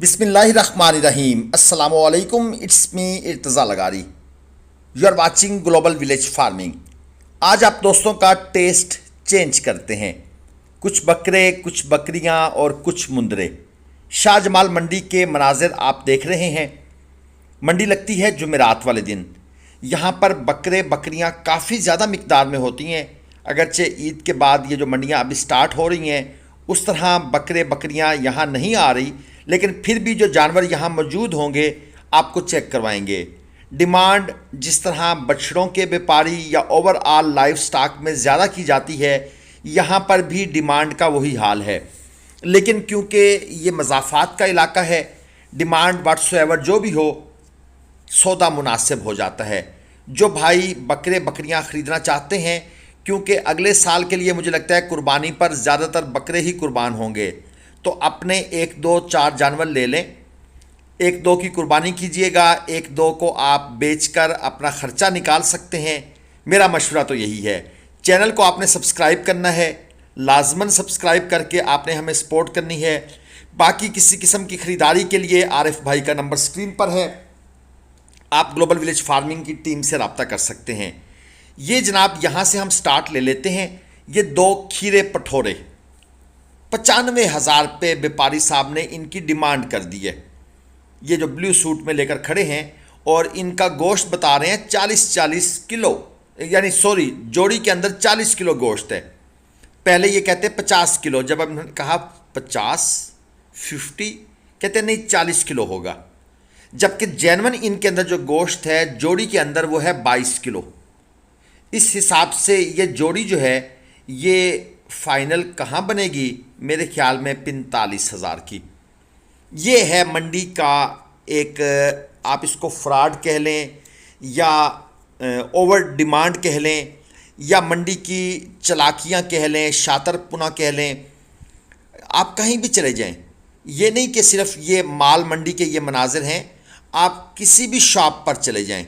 बिस्मिल्लाहिर्रहमानिर्रहीम अस्सलामुअलैकुम। It's me Irtaza Lagari. You are watching Global Village Farming. आज आप दोस्तों का टेस्ट चेंज करते हैं। कुछ बकरे, कुछ बकरियां और कुछ मुंदरे। शाहजमाल मंडी के मनाजिर आप देख रहे हैं। मंडी लगती है जुमेरात वाले दिन। यहाँ पर बकरे बकरियाँ काफ़ी ज़्यादा मिकदार में होती हैं। अगरचे ईद के बाद ये जो मंडियाँ अभी स्टार्ट हो रही हैं उस तरह बकरे बकरियाँ यहाँ नहीं आ रही, लेकिन फिर भी जो जानवर यहाँ मौजूद होंगे आपको चेक करवाएंगे। डिमांड जिस तरह बछड़ों के व्यापारी या ओवरऑल लाइफ स्टॉक में ज़्यादा की जाती है, यहाँ पर भी डिमांड का वही हाल है। लेकिन क्योंकि ये मज़ाफ़ात का इलाका है, डिमांड व्हाट्सएवर जो भी हो, सौदा मुनासिब हो जाता है। जो भाई बकरे बकरियां ख़रीदना चाहते हैं, क्योंकि अगले साल के लिए मुझे लगता है कुर्बानी पर ज़्यादातर बकरे ही कुर्बान होंगे, तो अपने एक दो चार जानवर ले लें। एक दो की कुर्बानी कीजिएगा, एक दो को आप बेचकर अपना ख़र्चा निकाल सकते हैं। मेरा मशवरा तो यही है। चैनल को आपने सब्सक्राइब करना है, लाजमन सब्सक्राइब करके आपने हमें सपोर्ट करनी है। बाकी किसी किस्म की ख़रीदारी के लिए आरिफ भाई का नंबर स्क्रीन पर है, आप ग्लोबल विलेज फार्मिंग की टीम से रब्ता कर सकते हैं। ये जनाब यहाँ से हम स्टार्ट ले लेते हैं। ये दो खीरे पठोरे 95,000 रुपये व्यापारी साहब ने इनकी डिमांड कर दी है। ये जो ब्लू सूट में लेकर खड़े हैं और इनका गोश्त बता रहे हैं 40-40 किलो, यानी सॉरी जोड़ी के अंदर 40 किलो गोश्त है। पहले ये कहते 50 किलो, जब हमने कहा 50 कहते नहीं 40 किलो होगा, जबकि जैनवन इनके अंदर जो गोश्त है जोड़ी के अंदर वो है 22 किलो। इस हिसाब से ये जोड़ी जो है ये फाइनल कहाँ बनेगी, मेरे ख्याल में 45,000 की। ये है मंडी का एक, आप इसको फ्रॉड कह लें या ओवर डिमांड कह लें या मंडी की चालाकियाँ कह लें, शातरपुना कह लें, आप कहीं भी चले जाएं। ये नहीं कि सिर्फ ये माल मंडी के ये मनाजिर हैं, आप किसी भी शॉप पर चले जाएं।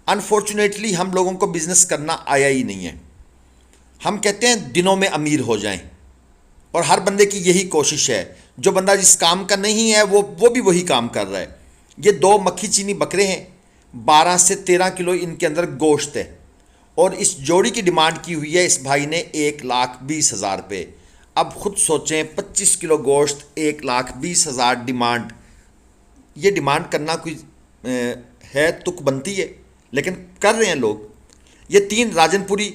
अनफॉर्चुनेटली हम लोगों को बिज़नेस करना आया ही नहीं है। हम कहते हैं दिनों में अमीर हो जाएं, और हर बंदे की यही कोशिश है। जो बंदा जिस काम का नहीं है वो भी वही काम कर रहा है। ये दो मक्खी चीनी बकरे हैं, 12 से 13 किलो इनके अंदर गोश्त है, और इस जोड़ी की डिमांड की हुई है इस भाई ने 1,20,000 रुपये। अब खुद सोचें, 25 किलो गोश्त 1,20,000 डिमांड। ये डिमांड करना कोई है तुक बनती है, लेकिन कर रहे हैं लोग। ये 3 राजनपुरी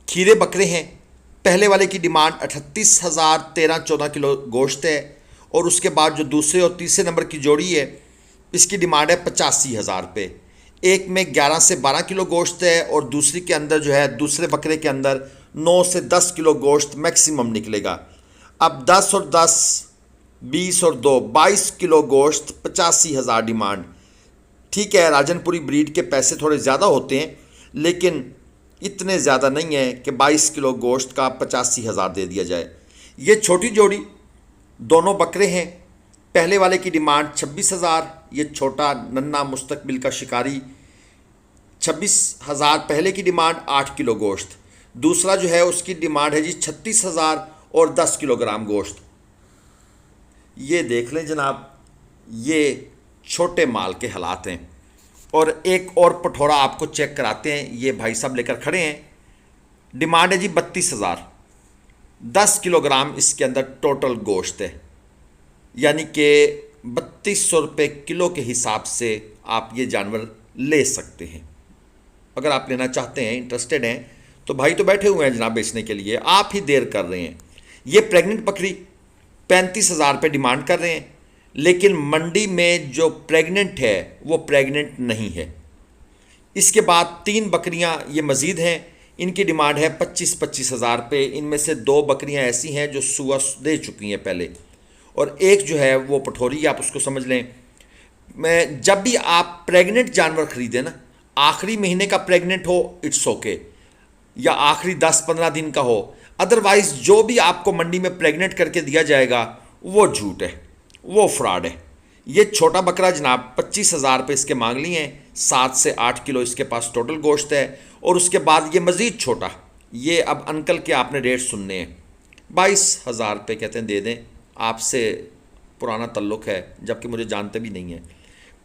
खीरे बकरे हैं। पहले वाले की डिमांड 38,000, 13-14 किलो गोश्त है, और उसके बाद जो दूसरे और तीसरे नंबर की जोड़ी है इसकी डिमांड है 85,000 रुपये। एक में 11 से 12 किलो गोश्त है, और दूसरी के अंदर जो है दूसरे बकरे के अंदर 9 से 10 किलो गोश्त मैक्सिमम निकलेगा। अब 10 और 10, 20 और 2, 22 किलो गोश्त, 85,000 डिमांड। ठीक है, राजनपुरी ब्रीड के पैसे थोड़े ज़्यादा होते हैं, लेकिन इतने ज़्यादा नहीं है कि 22 किलो गोश्त का 85,000 दे दिया जाए। ये छोटी जोड़ी दोनों बकरे हैं। पहले वाले की डिमांड 26,000, ये छोटा नन्ना मुस्तकबिल का शिकारी 26,000 पहले की डिमांड, 8 किलो गोश्त। दूसरा जो है उसकी डिमांड है जी 36,000 और 10 किलोग्राम गोश्त। ये देख लें जनाब, ये छोटे माल के हालात हैं। और एक और पठोरा आपको चेक कराते हैं, ये भाई साहब लेकर खड़े हैं। डिमांड है जी 32,000, 10 किलोग्राम इसके अंदर टोटल गोश्त है, यानी कि 3200 रुपये किलो के हिसाब से आप ये जानवर ले सकते हैं। अगर आप लेना चाहते हैं, इंटरेस्टेड हैं, तो भाई तो बैठे हुए हैं जनाब बेचने के लिए, आप ही देर कर रहे हैं। ये प्रेग्नेंट बकरी 35,000 रुपये डिमांड कर रहे हैं, लेकिन मंडी में जो प्रेग्नेंट है वो प्रेग्नेंट नहीं है। इसके बाद 3 बकरियां ये मज़ीद हैं, इनकी डिमांड है 25,000 रुपये। इनमें से 2 बकरियां ऐसी हैं जो सुआ दे चुकी हैं पहले, और एक जो है वो पठोरी, आप उसको समझ लें। मैं जब भी आप प्रेग्नेंट जानवर ख़रीदें ना, आखिरी महीने का प्रेग्नेंट हो इट्स ओके, या आखिरी 10-15 दिन का हो, अदरवाइज़ जो भी आपको मंडी में प्रेग्नेंट करके दिया जाएगा वो झूठ है, वो फ्रॉड है। ये छोटा बकरा जनाब 25,000 रुपये इसके मांग लिए हैं। 7 से 8 किलो इसके पास टोटल गोश्त है, और उसके बाद ये मज़ीद छोटा, ये अब अंकल के आपने रेट सुनने हैं। 22,000 रुपये कहते हैं दे दें, आपसे पुराना तल्लुक है, जबकि मुझे जानते भी नहीं है।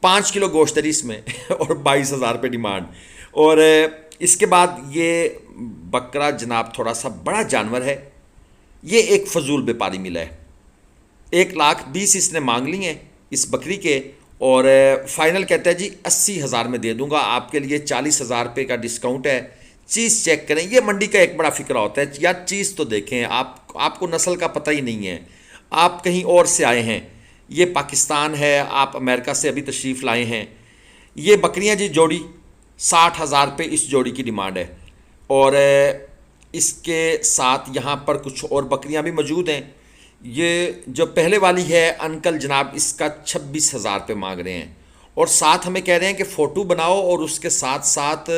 5 किलो गोश्त है जी इसमें और 22,000 रुपये डिमांड। और इसके बाद ये बकरा जनाब थोड़ा सा बड़ा जानवर है, ये एक फजूल व्यापारी मिला है। 1,20,000 इसने मांग ली हैं इस बकरी के, और फाइनल कहता है जी 80,000 में दे दूंगा आपके लिए, 40,000 रुपये का डिस्काउंट है। चीज़ चेक करें, ये मंडी का एक बड़ा फिक्रा होता है यार, चीज़ तो देखें। आपको नस्ल का पता ही नहीं है, आप कहीं और से आए हैं, ये पाकिस्तान है, आप अमेरिका से अभी तशरीफ़ लाए हैं। ये बकरियां जी जोड़ी 60,000 रुपये इस जोड़ी की डिमांड है। और इसके साथ यहाँ पर कुछ और बकरियां भी मौजूद हैं। ये जो पहले वाली है अंकल जनाब, इसका 26,000 रुपये मांग रहे हैं, और साथ हमें कह रहे हैं कि फ़ोटो बनाओ और उसके साथ साथ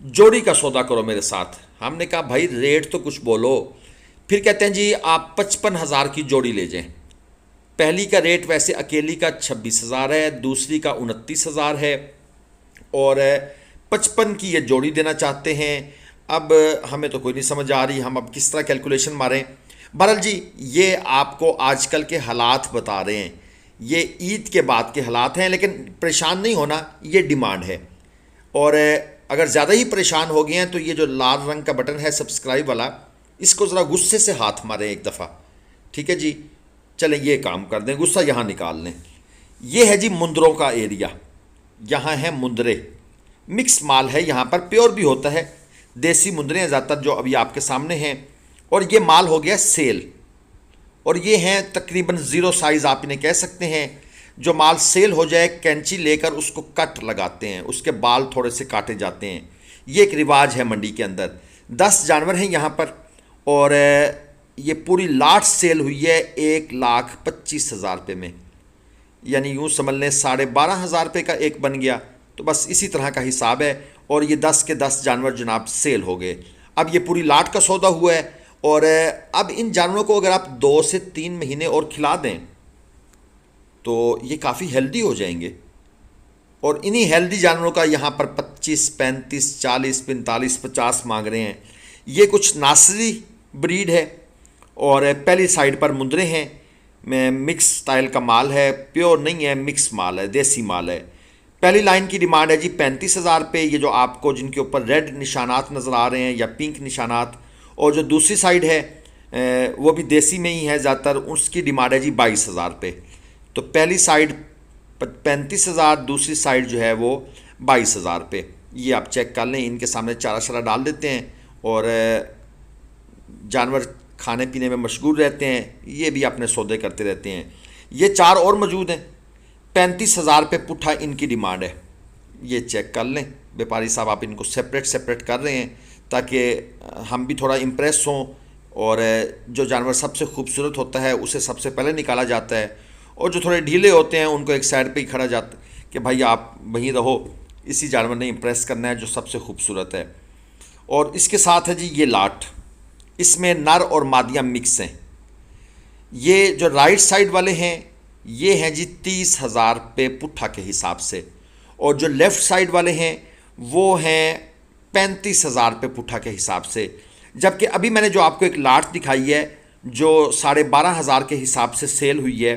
जोड़ी का सौदा करो मेरे साथ। हमने कहा भाई रेट तो कुछ बोलो। फिर कहते हैं जी आप 55,000 की जोड़ी ले जाएं। पहली का रेट वैसे अकेली का 26,000 है, दूसरी का 29,000 है, और 55 की ये जोड़ी देना चाहते हैं। अब हमें तो कोई नहीं समझ आ रही हम अब किस तरह कैलकुलेशन मारें। बहरहाल जी ये आपको आजकल के हालात बता रहे हैं, ये ईद के बाद के हालात हैं, लेकिन परेशान नहीं होना, ये डिमांड है। और अगर ज़्यादा ही परेशान हो गए हैं तो ये जो लाल रंग का बटन है सब्सक्राइब वाला, इसको ज़रा गुस्से से हाथ मारें एक दफ़ा, ठीक है जी। चलें ये काम कर दें, गुस्सा यहाँ निकाल लें। ये है जी मुंदरों का एरिया, यहाँ है मुंदरे, मिक्स माल है यहाँ पर, प्योर भी होता है, देसी मुंदरे हैं ज़्यादातर जो अभी आपके सामने हैं। और ये माल हो गया सेल, और ये हैं तकरीबन ज़ीरो साइज़ आप इन्हें कह सकते हैं। जो माल सेल हो जाए कैंची लेकर उसको कट लगाते हैं, उसके बाल थोड़े से काटे जाते हैं, ये एक रिवाज है मंडी के अंदर। 10 जानवर हैं यहाँ पर, और ये पूरी लाट सेल हुई है 1,25,000 रुपये में, यानी यूँ समझ लें 12,500 रुपये का एक बन गया। तो बस इसी तरह का हिसाब है, और ये 10 के 10 जानवर जनाब सेल हो गए। अब ये पूरी लाट का सौदा हुआ है, और अब इन जानवरों को अगर आप 2 से 3 महीने और खिला दें तो ये काफ़ी हेल्दी हो जाएंगे। और इन्हीं हेल्दी जानवरों का यहाँ पर 25, 35, 40, 45, 50 मांग रहे हैं। ये कुछ नासरी ब्रीड है, और पहली साइड पर मुंदरे हैं, मिक्स स्टाइल का माल है, प्योर नहीं है, मिक्स माल है, देसी माल है। पहली लाइन की डिमांड है जी 35,000 रुपये। ये जो आपको जिनके ऊपर रेड निशानात नज़र आ रहे हैं या पिंक निशानात, और जो दूसरी साइड है वो भी देसी में ही है ज़्यादातर, उसकी डिमांड है जी 22,000 रुपये। तो पहली साइड 35,000, दूसरी साइड जो है वो 22,000 रुपये। ये आप चेक कर लें, इनके सामने चारा शरा डाल देते हैं, और जानवर खाने पीने में मशगूल रहते हैं, ये भी अपने सौदे करते रहते हैं। ये 4 और मौजूद हैं, 35,000 रुपये पुट्ठा इनकी डिमांड है। ये चेक कर लें व्यापारी साहब, आप इनको सेपरेट कर रहे हैं ताकि हम भी थोड़ा इम्प्रेस हों। और जो जानवर सबसे खूबसूरत होता है उसे सबसे पहले निकाला जाता है, और जो थोड़े ढीले होते हैं उनको एक साइड पे ही खड़ा जाता कि भाई आप वहीं रहो, इसी जानवर ने इम्प्रेस करना है जो सबसे खूबसूरत है। और इसके साथ है जी ये लाट, इसमें नर और मादियाँ मिक्स हैं। ये जो राइट साइड वाले हैं ये हैं जी 30,000 रुपये पुट्ठा के हिसाब से, और जो लेफ़्ट साइड वाले हैं वो हैं 35,000 रुपये पुट्ठा के हिसाब से। जबकि अभी मैंने जो आपको एक लाट दिखाई है जो 12,500 के हिसाब से सेल हुई है,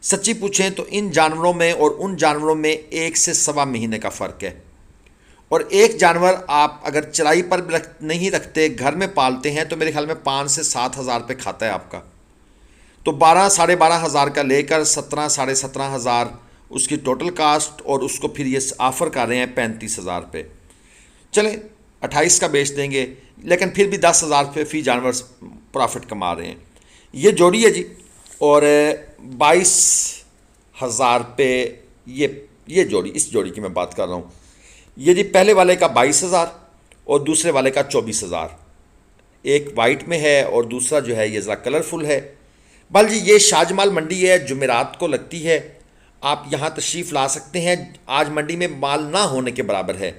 सच्ची पूछें तो इन जानवरों में और उन जानवरों में 1 से सवा महीने का फ़र्क है। और एक जानवर आप अगर चराई पर नहीं रखते, घर में पालते हैं, तो मेरे ख्याल में 5 से 7,000 रुपये खाता है आपका। तो 12,500 का लेकर 17, 17,500 उसकी टोटल कास्ट, और उसको फिर ये ऑफ़र कर रहे हैं 35,000 रुपये। चलें 28 का बेच देंगे, लेकिन फिर भी 10,000 रुपये फ़ी जानवर प्रॉफिट कमा रहे हैं। ये जोड़ी है जी, और 22,000 रुपये ये जोड़ी, इस जोड़ी की मैं बात कर रहा हूँ। ये जी पहले वाले का 22,000 और दूसरे वाले का 24,000। एक वाइट में है और दूसरा जो है ये ज़रा कलरफुल है। बल जी ये शाजमाल मंडी है, जुमेरात को लगती है, आप यहाँ तशरीफ़ ला सकते हैं। आज मंडी में माल ना होने के बराबर है,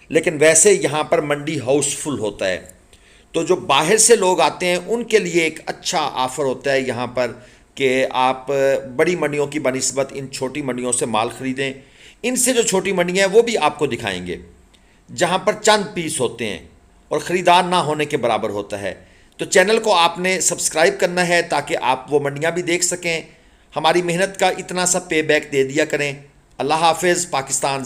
लेकिन वैसे यहाँ पर मंडी हाउसफुल होता है। तो जो बाहर से लोग आते हैं उनके लिए एक अच्छा ऑफ़र होता है यहाँ पर कि आप बड़ी मंडियों की बनिस्बत इन छोटी मंडियों से माल ख़रीदें। इनसे जो छोटी मंडियाँ हैं वो भी आपको दिखाएंगे, जहाँ पर चंद पीस होते हैं और ख़रीदार ना होने के बराबर होता है। तो चैनल को आपने सब्सक्राइब करना है ताकि आप वो मंडियाँ भी देख सकें। हमारी मेहनत का इतना सा पे बैक दे दिया करें। अल्लाह हाफिज़। पाकिस्तान